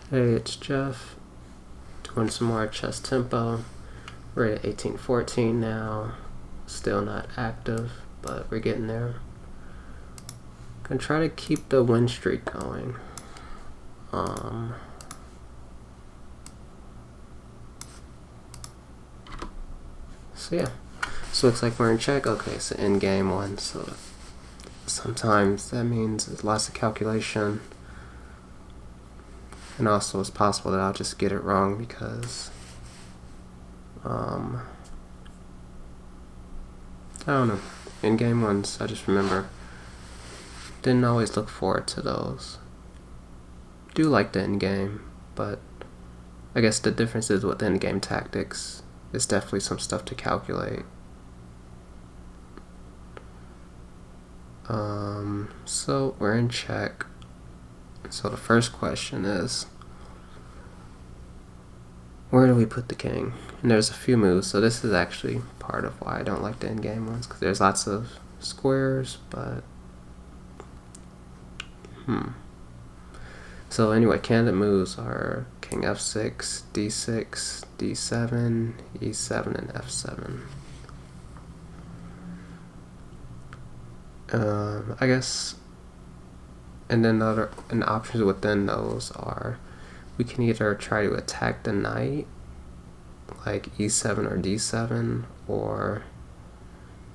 Hey, it's Jeff, doing some more ChessTempo. We're at 1814 now, still not active, but we're getting there. Gonna try to keep the win streak going. So yeah, so looks like we're in check. Okay, so end game one, so sometimes that means there's lots of calculation. And also it's possible that I'll just get it wrong because I don't know. In game ones, I just remember didn't always look forward to those. Do like the end game, but I guess the difference is with end game tactics. It's definitely some stuff to calculate. So we're in check. So the first question is, where do we put the king? And there's a few moves, so this is actually part of why I don't like the endgame ones, because there's lots of squares, but So anyway, candidate moves are king f6, d6, d7, e7, and f7. I guess, and then options within those are, we can either try to attack the knight, like e7 or d7, or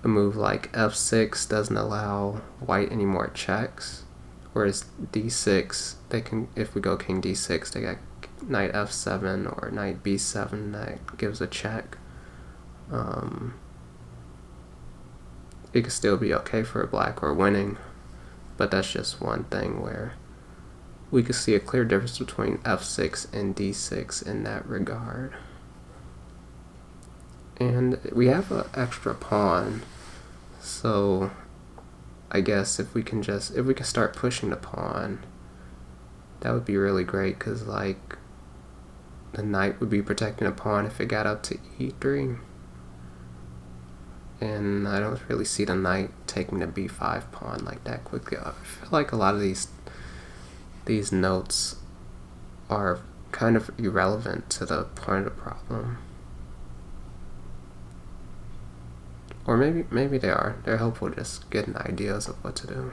a move like f6 doesn't allow white any more checks, whereas d6, they can, if we go king d6, they got knight f7 or knight b7 that gives a check. It could still be okay for a black or winning, but that's just one thing where we could see a clear difference between f6 and d6 in that regard. And we have an extra pawn, so I guess if we can start pushing the pawn, that would be really great, because like the knight would be protecting a pawn if it got up to e3. And I don't really see the knight taking the b5 pawn like that quickly. I feel like a lot of these notes are kind of irrelevant to the point of the problem. Or maybe they are. They're helpful just getting ideas of what to do.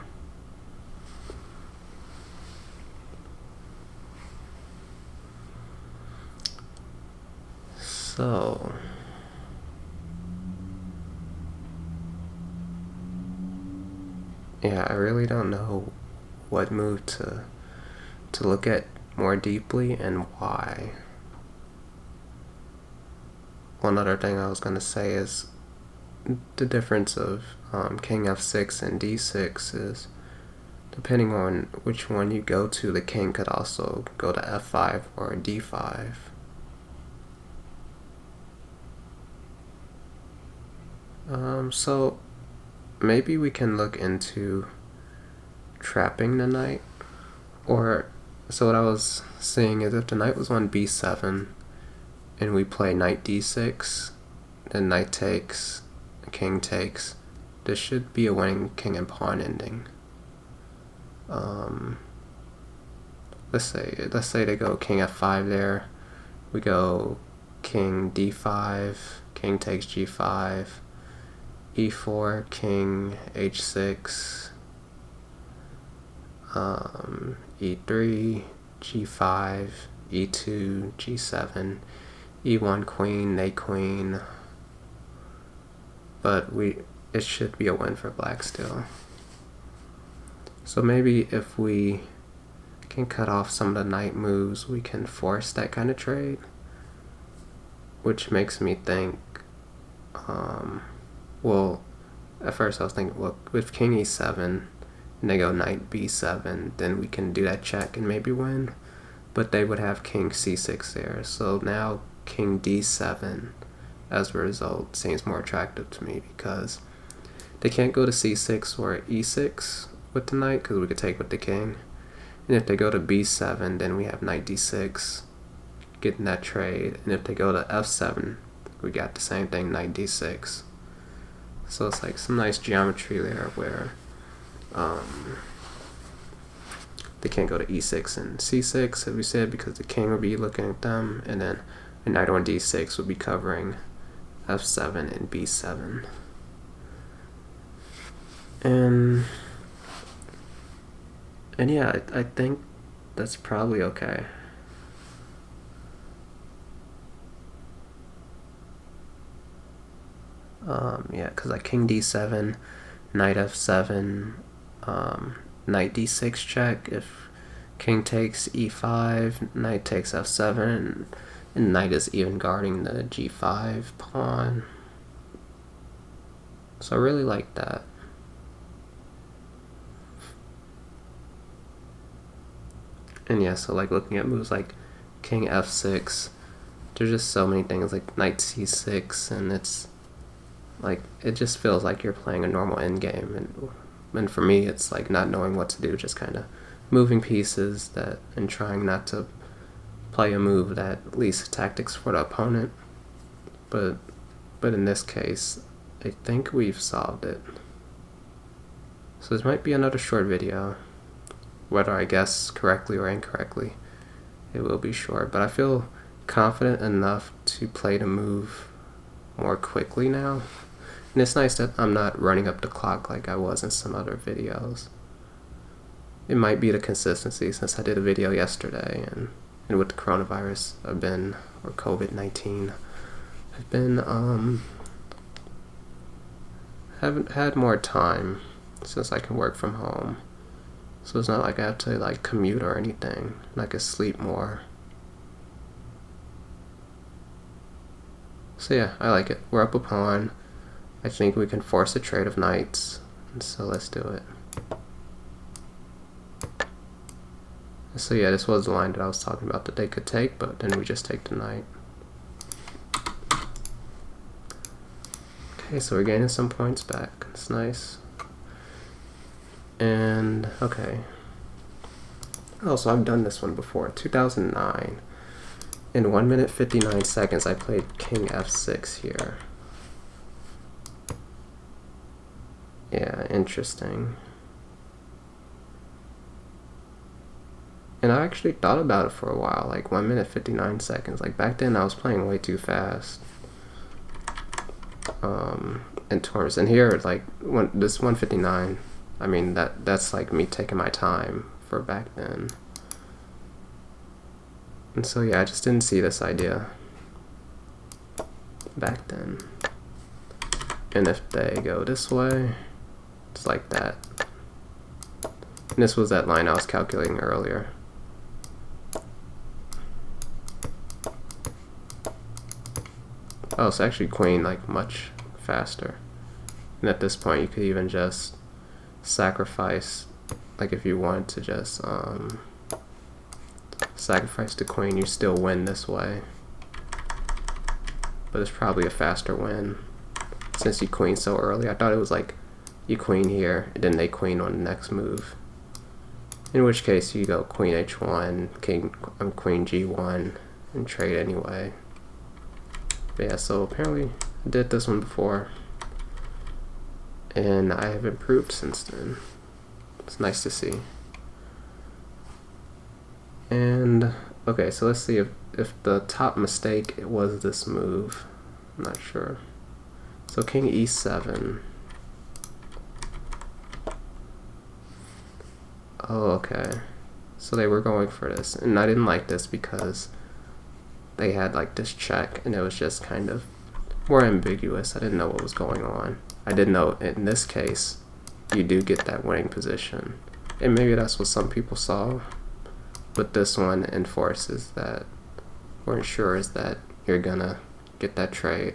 So yeah, I really don't know what move to look at more deeply and why. One other thing I was going to say is the difference of king f6 and d6 is, depending on which one you go to, the king could also go to f5 or d5. So maybe we can look into trapping the knight. Or, so what I was saying is, if the knight was on b7 and we play knight d6, then knight takes, king takes, this should be a winning king and pawn ending. Let's say they go king f5 there, we go king d5, king takes g5, e4, king h6, e3, g5, e2, g7, e1 queen, a queen, but it should be a win for black still. So maybe if we can cut off some of the knight moves, we can force that kind of trade, which makes me think, well, at first I was thinking, well, with king e7 and they go knight b7, then we can do that check and maybe win, but they would have king c6 there, so now king d7 as a result seems more attractive to me, because they can't go to c6 or e6 with the knight, because we could take with the king, and if they go to b7, then we have knight d6 getting that trade, and if they go to f7, we got the same thing, knight d6. So it's like some nice geometry there where they can't go to e6 and c6, as we said, because the king would be looking at them, and then a knight on d6 would be covering f7 and b7. And yeah, I think that's probably okay. Yeah, because like king d7, knight f7, knight d6 check. If king takes e5, knight takes f7, and knight is even guarding the g5 pawn. So I really like that. And yeah, so like looking at moves like king f6, there's just so many things like knight c6, and it's like, it just feels like you're playing a normal endgame, and for me it's like not knowing what to do, just kind of moving pieces and trying not to play a move that leaves tactics for the opponent. But in this case, I think we've solved it. So this might be another short video. Whether I guess correctly or incorrectly, it will be short, but I feel confident enough to play the move more quickly now. And it's nice that I'm not running up the clock like I was in some other videos. It might be the consistency, since I did a video yesterday, and with the coronavirus or COVID-19, I've been, haven't had more time since I can work from home. So it's not like I have to like commute or anything, and I can sleep more. So yeah, I like it. We're up a pawn. I think we can force a trade of knights, and so let's do it. So yeah, this was the line that I was talking about that they could take, but then we just take the knight. Okay, so we're gaining some points back. It's nice. And okay. Oh, so I've done this one before. 2009. In 1 minute 59 seconds, I played king f6 here. Yeah, interesting. And I actually thought about it for a while, like 1 minute 59 seconds. Like back then, I was playing way too fast. In terms, and here, like this 159. I mean, that's like me taking my time for back then. And so yeah, I just didn't see this idea back then. And if they go this way, it's like that. And this was that line I was calculating earlier. Oh, it's actually queen like much faster. And at this point, you could even just sacrifice, like if you wanted to just sacrifice the queen, you still win this way. But it's probably a faster win since you queen so early. I thought it was like you queen here and then they queen on the next move. In which case you go queen h1, queen g1, and trade anyway. But yeah, so apparently I did this one before, and I have improved since then. It's nice to see. And okay, so let's see if the top mistake was this move. I'm not sure. So king e7. Oh, okay. So they were going for this, and I didn't like this because they had like this check, and it was just kind of more ambiguous. I didn't know what was going on. I did know in this case, you do get that winning position, and maybe that's what some people saw. But this one enforces that, or ensures that you're gonna get that trade.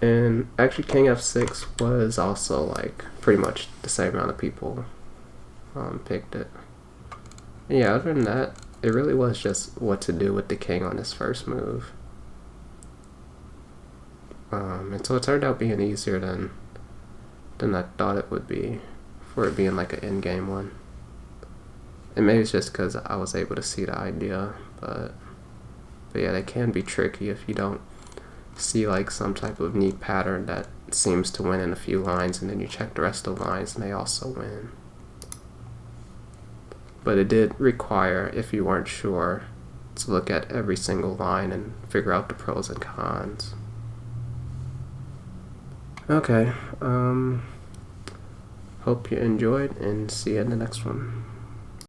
And actually king f6 was also like pretty much the same amount of people picked it. And yeah, other than that, it really was just what to do with the king on this first move. And so it turned out being easier than I thought it would be, for it being like an in-game one. And maybe it's just because I was able to see the idea, but yeah, they can be tricky if you don't see like some type of neat pattern that seems to win in a few lines, and then you check the rest of the lines and they also win. but it did require, if you weren't sure, to look at every single line and figure out the pros and cons. Okay, hope you enjoyed, and see you in the next one.